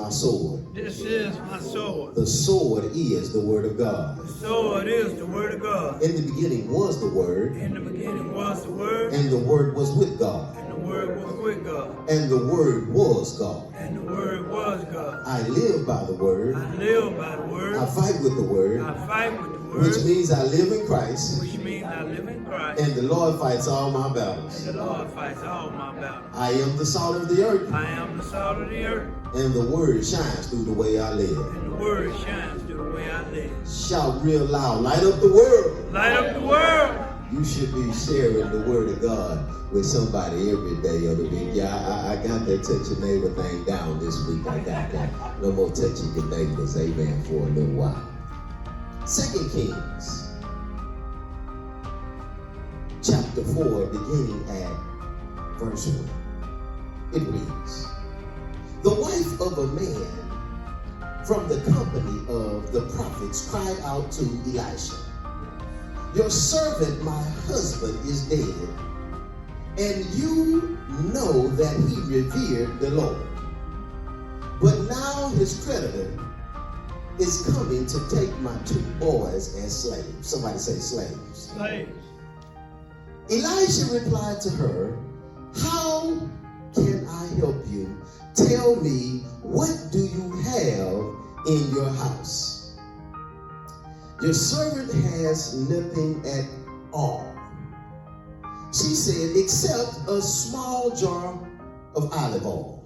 my sword. This is my sword. The sword is the word of God. The sword is the word of God. In the beginning was the word, In the beginning was the word, and the word was with God, and the word was with God, and the word was God. and the word was God. I live by the word. I live by the word. I fight with the word, I fight with the which word, means I live in Christ, which means I live in Christ. and the Lord fights all my battles. The Lord fights all my battles. I am the salt of the earth, I am the salt of the earth, and the word shines through the way I live. and the word shines through the way I live. Shout real loud, light up the world. Light up the world. You should be sharing the word of God with somebody every day of the week. Yeah, I got that touch your neighbor thing down this week. I got that. No more touching your neighbors, amen, for a little while. 2 Kings, chapter 4, beginning at verse 1. It reads, the wife of a man from the company of the prophets cried out to Elisha, your servant, my husband, is dead, and you know that he revered the Lord. But now his creditor is coming to take my 2 boys as slaves. Somebody say slaves. Slaves. Elisha replied to her, how can I help you? Tell me, what do you have in your house? Your servant has nothing at all. She said, except a small jar of olive oil.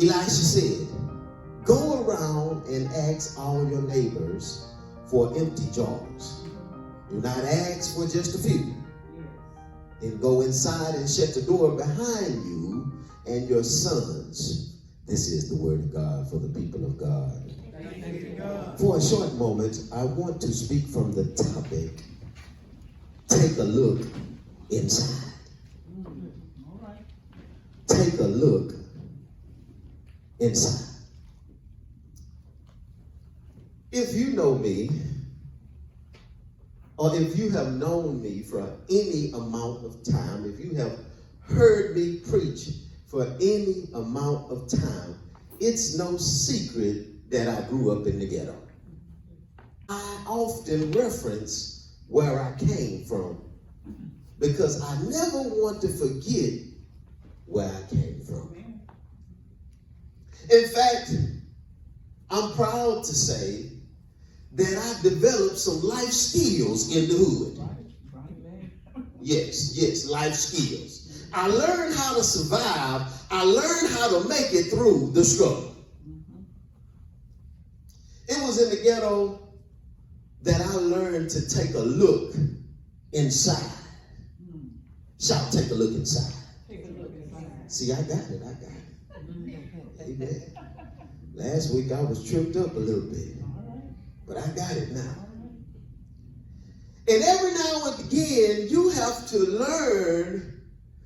Elisha said, go around and ask all your neighbors for empty jars. Do not ask for just a few. Then go inside and shut the door behind you and your sons. This is the word of God for the people of God. For a short moment, I want to speak from the topic, take a look inside. Take a look inside. If you know me, or if you have known me for any amount of time, if you have heard me preach for any amount of time, it's no secret that I grew up in the ghetto. I often reference where I came from because I never want to forget where I came from. In fact, I'm proud to say that I've developed some life skills in the hood. Yes, life skills. I learned how to survive. I learned how to make it through the struggle. It was in the ghetto that I learned to take a look inside. Shout, take a look inside. See, I got it. Amen. Last week I was tripped up a little bit, but I got it now. And every now and again, you have to learn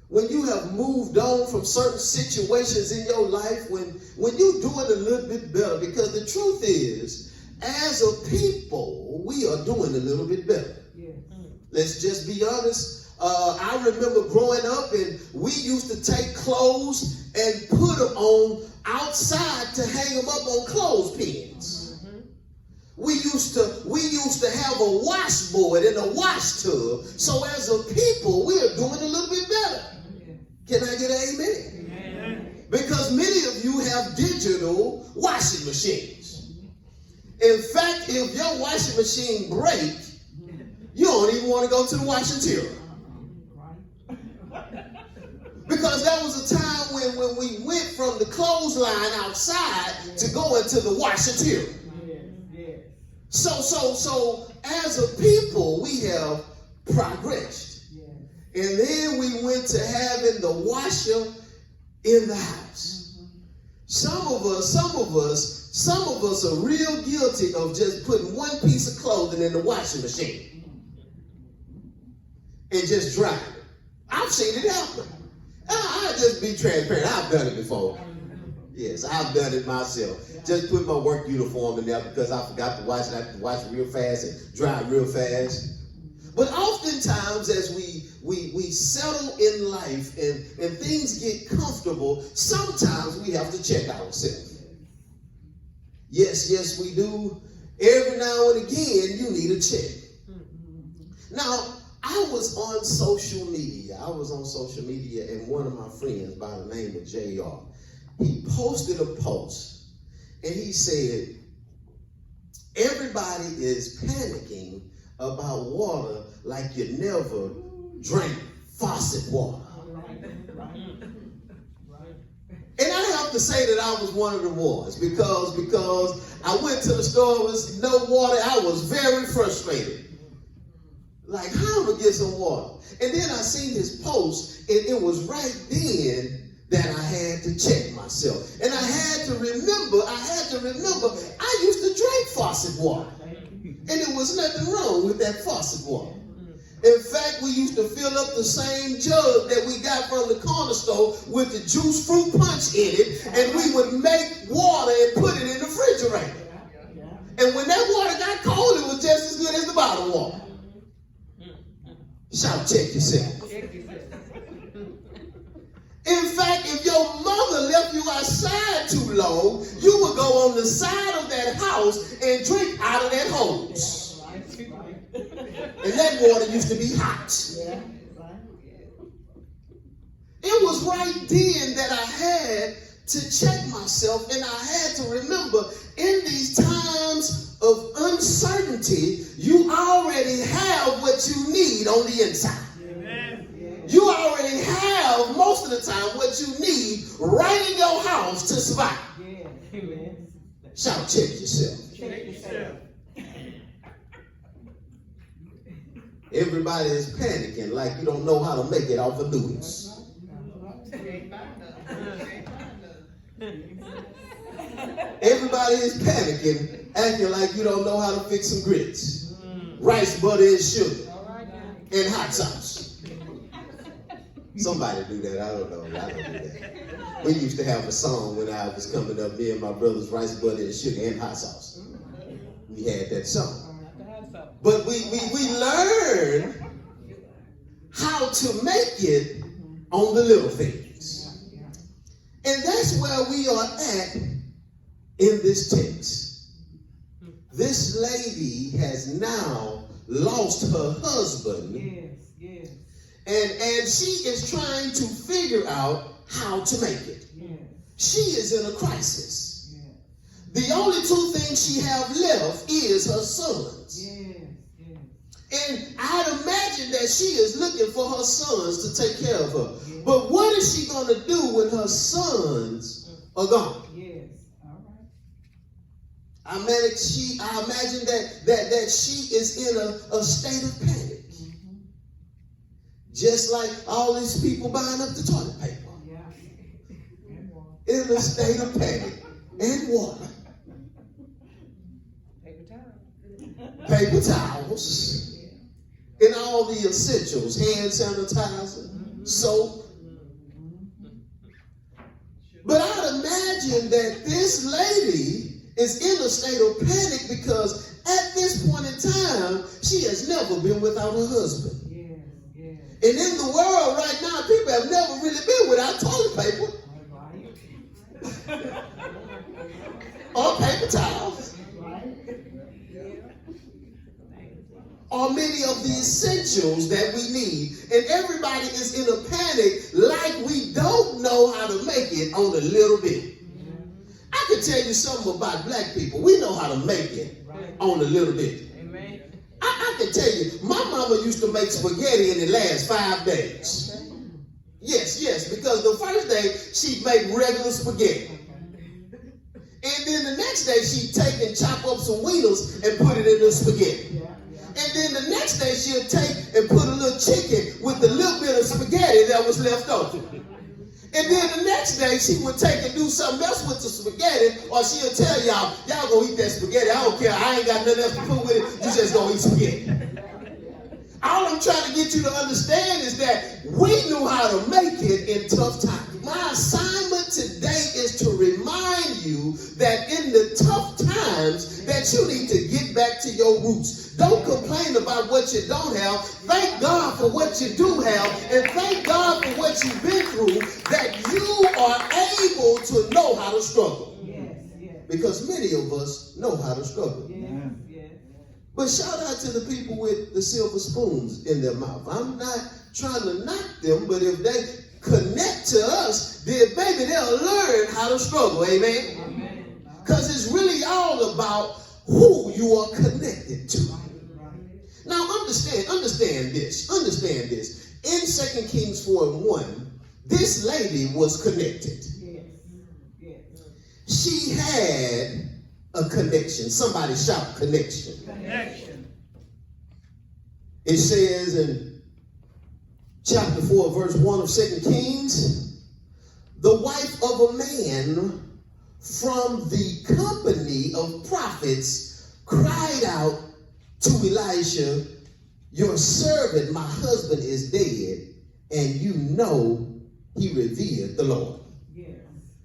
when you have moved on from certain situations in your life, when you're doing a little bit better, because the truth is, as a people, we are doing a little bit better. Yeah. Let's just be honest. I remember growing up and we used to take clothes and put them on outside to hang them up on clothespins. Mm-hmm. We used to have a washboard and a wash tub. So as a people, we are doing a little bit better. Can I get an amen? Amen? Because many of you have digital washing machines. In fact, if your washing machine breaks, you don't even want to go to the washateria. Because that was a time when we went from the clothesline outside to go into the washateria. So as a people, we have progressed. And then we went to having the washer in the house. Some of us are real guilty of just putting one piece of clothing in the washing machine and just drying it. I've seen it happen. I'll just be transparent. I've done it before. Yes, I've done it myself. Just put my work uniform in there because I forgot to wash it. I have to wash it real fast and dry it real fast. But oftentimes as we settle in life and things get comfortable, sometimes we have to check ourselves. Yes, we do. Every now and again, you need a check. Now, I was on social media. And one of my friends by the name of JR, he posted a post and he said, everybody is panicking about water like you never drank faucet water. And I have to say that I was one of the ones because I went to the store, there was no water. I was very frustrated. Like, how am I going to get some water? And then I seen his post, and it was right then that I had to check myself. And I had to remember, I used to drink faucet water. And there was nothing wrong with that faucet water. In fact, we used to fill up the same jug that we got from the corner store with the juice fruit punch in it, and we would make water and put it in the refrigerator. And when that water got cold, it was just as good as the bottled water. Shout, check yourself. In fact, if your mother left you outside too long, you would go on the side of that house and drink out of that hose. And that water used to be hot. It was right then that I had to check myself, and I had to remember, in these times of uncertainty, you already have what you need on the inside. You already have, most of the time, what you need right in your house to survive. Shout, check yourself. Check yourself. Everybody is panicking like you don't know how to make it off of noodles. Everybody is panicking, acting like you don't know how to fix some grits, rice, butter, and sugar, and hot sauce. Somebody do that. I don't know. I don't do that. We used to have a song when I was coming up, me and my brothers, rice, butter, and sugar, and hot sauce. We had that song. But we learn how to make it on the little things. And that's where we are at in this text. This lady has now lost her husband. Yes. And she is trying to figure out how to make it. Yes. She is in a crisis. Yes. The only two things she have left is her sons. Yes. And I'd imagine that she is looking for her sons to take care of her. Yes. But what is she going to do when her sons are gone? Yes. All right. I imagine that she is in a state of panic. Just like all these people buying up the toilet paper. Yeah. And water. In a state of panic. And water. Paper towels. And all the essentials. Hand sanitizer. Soap. But I'd imagine that this lady is in a state of panic because at this point in time, she has never been without her husband. And in the world right now, people have never really been without toilet paper. Or paper towels. Or many of the essentials that we need. And everybody is in a panic like we don't know how to make it on a little bit. I can tell you something about black people. We know how to make it on a little bit. I can tell you, my mama used to make spaghetti and it lasts 5 days. Yes, because the first day she'd make regular spaghetti. And then the next day she'd take and chop up some wieners and put it in the spaghetti. And then the next day she'll take and put a little chicken with a little bit of spaghetti that was left over. And then the next day she would take and do something else with the spaghetti, or she'll tell y'all go eat that spaghetti. I don't care. I ain't got nothing else to put with it. You just go eat spaghetti. All I'm trying to get you to understand is that we knew how to make it in tough times. My assignment today is to remind you that in the tough times that you need to get back to your roots. Don't complain about what you don't have. Thank God for what you do have, and thank God for what you've been through, that you are able to know how to struggle. Yes, yes. Because many of us know how to struggle. Yes, yes. But shout out to the people with the silver spoons in their mouth. I'm not trying to knock them, but if they connect to us, then maybe they'll learn how to struggle. Amen? Amen. Because it's really all about who you are connected to. Now understand this. In 2 Kings 4:1, this lady was connected. Yes, yes. She had a connection. Somebody shout connection. Connection. It says in chapter 4, verse 1 of 2 Kings, the wife of a man from the company of prophets cried out to Elisha, your servant, my husband, is dead, and you know he revered the Lord. Yes,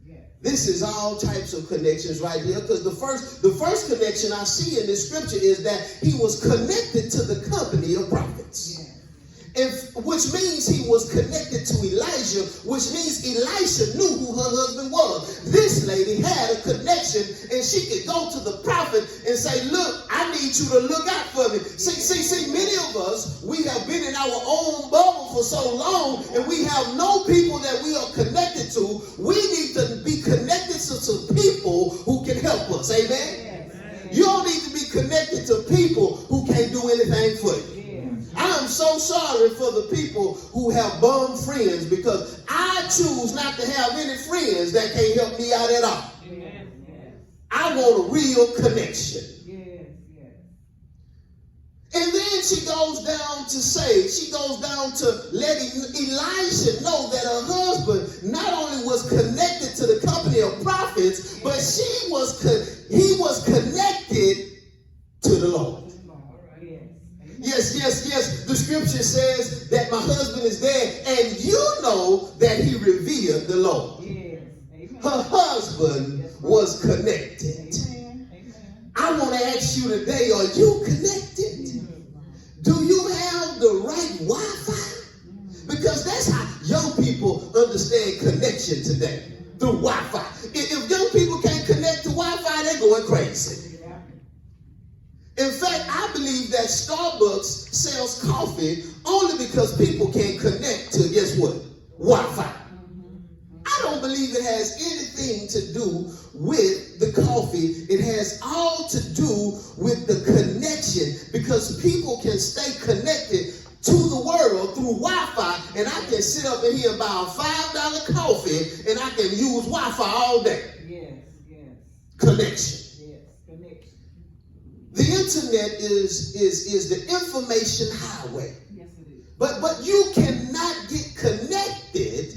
yes. This is all types of connections right here, because the first connection I see in this scripture is that he was connected to the company of prophets. Yes. Which means he was connected to Elijah, which means Elisha knew who her husband was. This lady had a connection, and she could go to the prophet and say, look, I need you to look out for me. See, many of us, we have been in our own bubble for so long, and we have no people that we are connected to. We need to be connected to some people who can help us. Amen? Yes. You don't need to be connected to people who can't do anything for you. I am so sorry for the people who have bum friends, because I choose not to have any friends that can't help me out at all. Yes, yes. I want a real connection. Yes, yes. And then she goes down to letting Elisha know that her husband not only was connected to the company of prophets, but he was connected to the Lord. Yes. The scripture says that my husband is dead, and you know that he revered the Lord. Yes. Amen. Her husband was connected. Amen. I want to ask you today, are you connected? Do you have the right Wi-Fi? Because that's how young people understand connection today, through Wi-Fi. If young people can't connect to Wi-Fi, they're going crazy. In fact, I believe that Starbucks sells coffee only because people can't connect to, guess what? Wi-Fi. I don't believe it has anything to do with the coffee. It has all to do with the connection, because people can stay connected to the world through Wi-Fi, and I can sit up in here and buy a $5 coffee, and I can use Wi-Fi all day. Yes. Connection. Yes. Connection. The internet is the information highway. Yes, it is. But you cannot get connected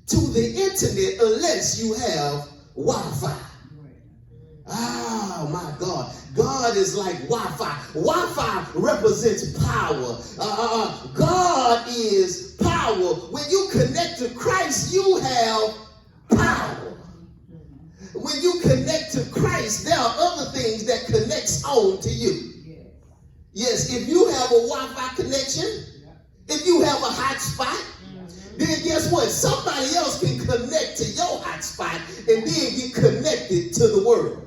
to the internet unless you have Wi-Fi. Right. Oh my God. God is like Wi-Fi. Wi-Fi represents power. God is power. When you connect to Christ, you have power. When you connect to Christ, there are other things that connects on to you. Yes, if you have a Wi-Fi connection, if you have a hotspot, then guess what? Somebody else can connect to your hotspot and then get connected to the world.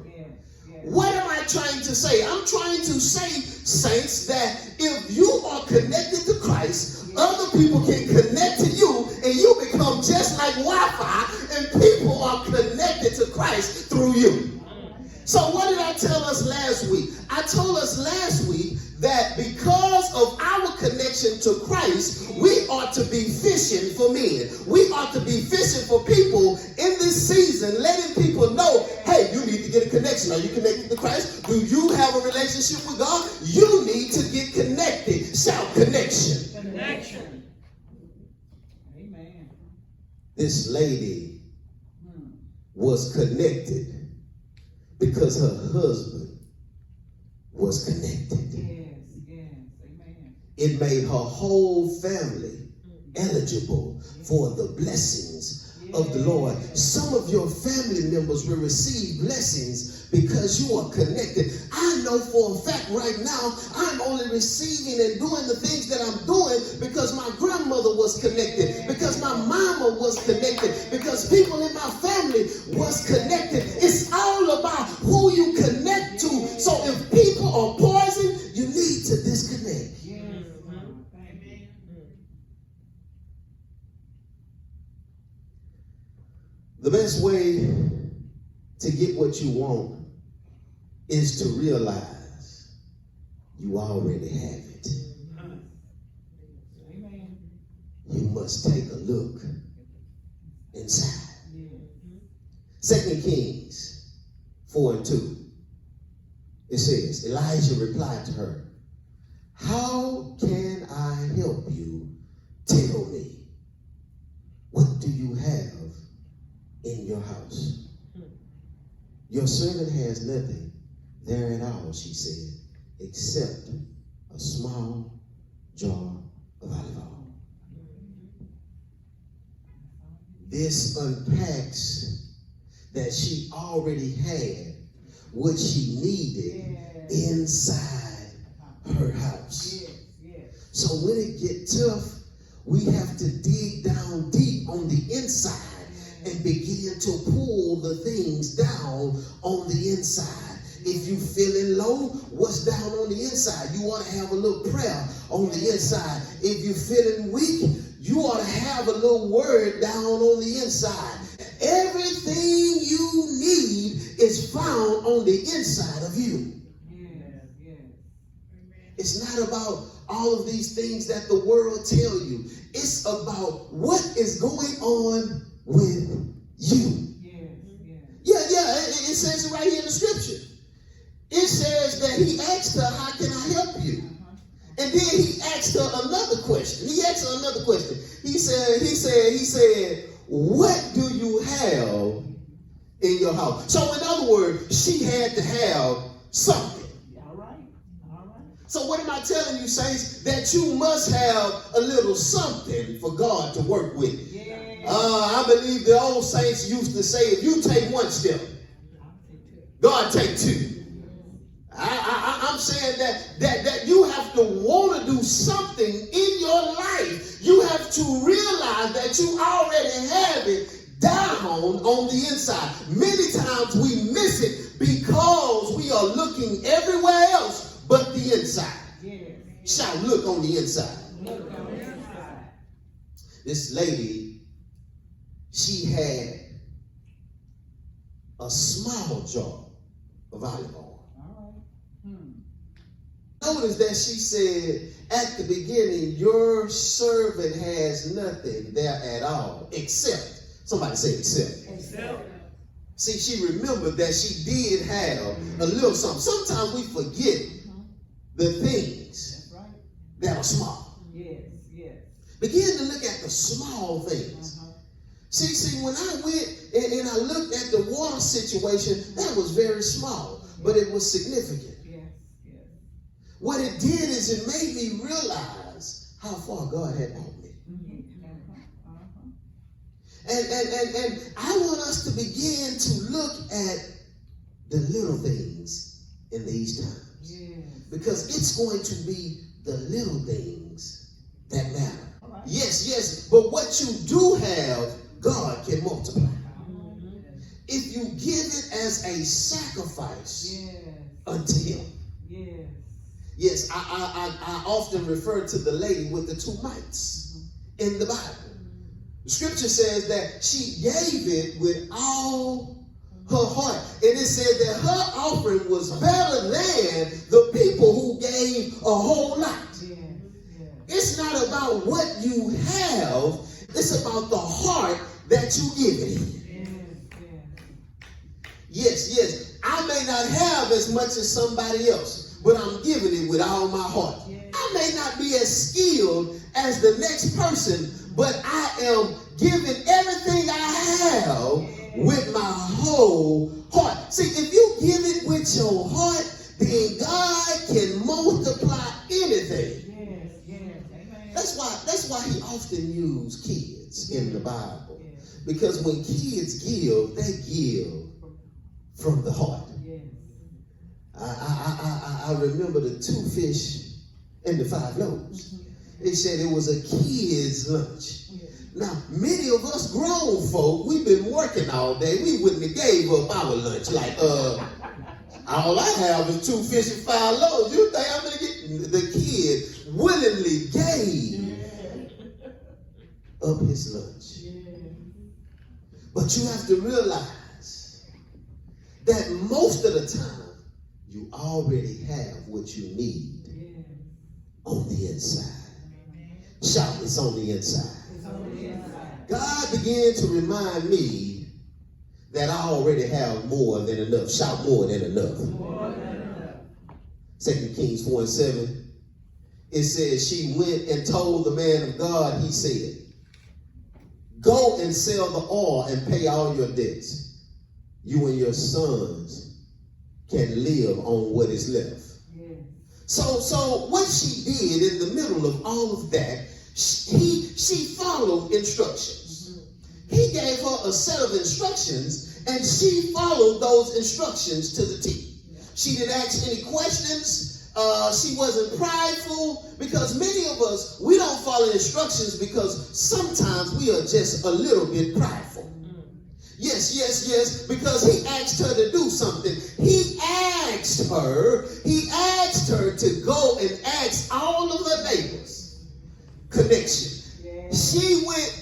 What am I trying to say? I'm trying to say, saints, that if you are connected to Christ, other people can connect to you, and you become just like Wi-Fi, and people are connected to Christ through you. So what did I tell us last week? I told us last week that because of our connection to Christ, we ought to be fishing for men. We ought to be fishing for people in this season, letting people know, hey, you need to get a connection. Are you connected to Christ? Do you have a relationship with God? You need to get connected. Shout connection. Connection. Amen. This lady was connected because her husband was connected. Yes. Amen. It made her whole family eligible for the blessings of the Lord. Some of your family members will receive blessings because you are connected. know for a fact right now, I'm only receiving and doing the things that I'm doing because my grandmother was connected, because my mama was connected, because people in my family was connected. It's all about who you connect to. So if people are poison, you need to disconnect. The best way to get what you want is to realize you already have it. Amen. You must take a look inside. 2 Kings 4:2. It says, Elijah replied to her, "How can I help you? Tell me, what do you have in your house?" "Your servant has nothing there at all," she said, "except a small jar of olive oil." This unpacks that she already had what she needed inside her house. So when it gets tough, we have to dig down deep on the inside and begin to pull the things down on the inside. If you feeling low, what's down on the inside? You ought to have a little prayer on the inside. If you're feeling weak, you ought to have a little word down on the inside. Everything you need is found on the inside of you. It's not about all of these things that the world tell you. It's about what is going on with you. It says it right here in the scripture. It says that he asked her, "How can I help you?" And then he asked her another question. He said, "What do you have in your house?" So in other words, she had to have something. So what am I telling you, saints? That you must have a little something for God to work with. I believe the old saints used to say, if you take one step, God take two. I'm saying that you have to want to do something in your life. You have to realize that you already have it down on the inside. Many times we miss it because we are looking everywhere else but the inside. Shout, look on the inside. This lady, she had a small jar of olive oil. Notice that she said at the beginning, your servant has nothing there at all except, somebody say except. See, she remembered that she did have a little something. Sometimes we forget the things that are small. Begin to look at the small things. See, when I went and I looked at the water situation, that was very small, but it was significant. What it did is it made me realize how far God had brought me. And I want us to begin to look at the little things in these times. Because it's going to be the little things that matter. Yes, but what you do have, God can multiply. If you give it as a sacrifice unto him. Yes, I often refer to the lady with the 2 mites in the Bible. The scripture says that she gave it with all her heart. And it said that her offering was better than the people who gave a whole lot. It's not about what you have. It's about the heart that you give it in. Yes. I may not have as much as somebody else, but I'm giving it with all my heart. I may not be as skilled as the next person, but I am giving everything I have with my whole heart. See, if you give it with your heart, then God can multiply anything. That's why he often used kids in the Bible. Because when kids give, they give from the heart. I remember the 2 fish and the 5 loaves. It said it was a kid's lunch. Now, many of us grown folk, we've been working all day. We wouldn't have gave up our lunch. Like, all I have is 2 fish and 5 loaves. You think I'm going to get? The kid willingly gave up his lunch. But you have to realize that most of the time, you already have what you need on the inside. Shout, it's on the inside. God began to remind me that I already have more than enough. Shout, more than enough. 2 Kings 4:7. It says, she went and told the man of God, he said, go and sell the oil and pay all your debts. You and your sons can live on what is left. So what she did in the middle of all of that, she followed instructions. He gave her a set of instructions, and she followed those instructions to the T. She didn't ask any questions. She wasn't prideful, because many of us, we don't follow instructions because sometimes we are just a little bit prideful. Yes, because he asked her to do something. He asked her to go and ask all of her neighbors. Connection. She went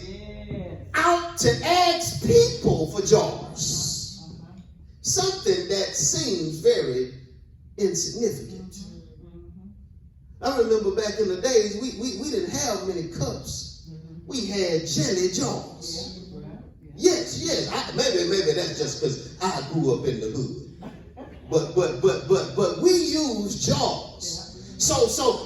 out to ask people for jars. Something that seems very insignificant. I remember back in the days, we didn't have many cups. We had jelly jars. Yes. Maybe that's just because I grew up in the hood. But we used jars. So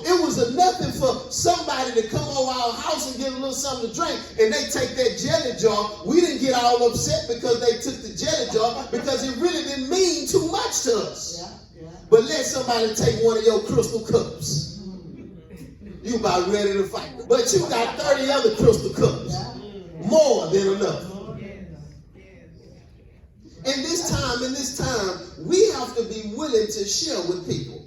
it was nothing for somebody to come over our house and get a little something to drink, and they take that jelly jar. We didn't get all upset because they took the jelly jar, because it really didn't mean too much to us. But let somebody take one of your crystal cups. You about ready to fight. But you got 30 other crystal cups. More than enough. In this time, we have to be willing to share with people.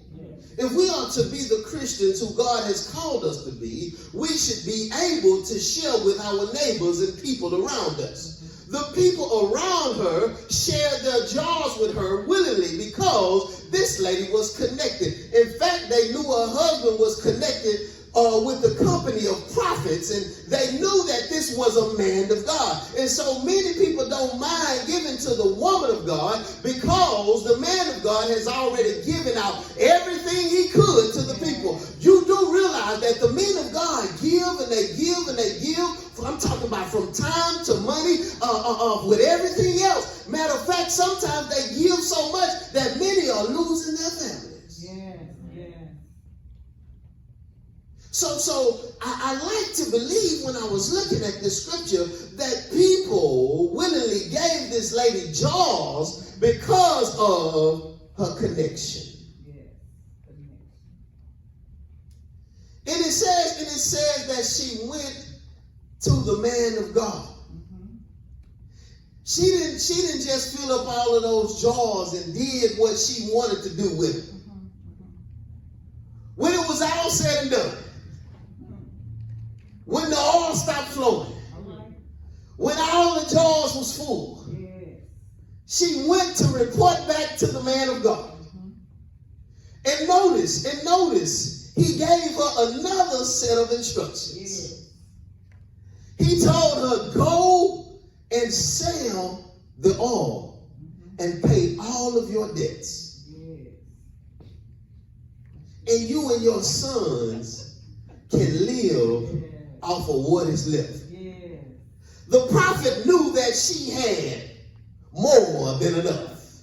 If we are to be the Christians who God has called us to be, we should be able to share with our neighbors and people around us. The people around her shared their jars with her willingly because this lady was connected. In fact, they knew her husband was connected with the company of prophets, and they knew that this was a man of God. And so many people don't mind giving to the woman of God because the man of God has already given out everything he could to the people. You do realize that the men of God give and they give and they give. I'm talking about from time to money, with everything else. Matter of fact, sometimes they give so much that many are losing their families. So I like to believe, when I was looking at this scripture, that people willingly gave this lady jars because of her connection. And it says that she went to the man of God. She didn't just fill up all of those jars and did what she wanted to do with it. When it was all said and done, when the oil stopped flowing, when all the jars was full, she went to report back to the man of God. And notice, he gave her another set of instructions. He told her, go and sell the oil and pay all of your debts. And you and your sons can live off of what is left. The prophet knew that she had more than enough.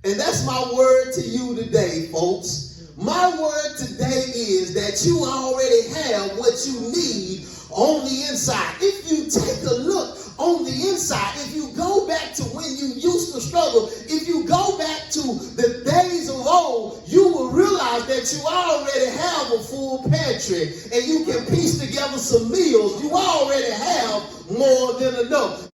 And that's my word to you today, folks. My word today is that you already have what you need on the inside. If you take a look on the inside, if you go back to when you used to struggle, if you go back to the days of old, you will realize that you already have a full pantry and you can piece together some meals. You already have more than enough.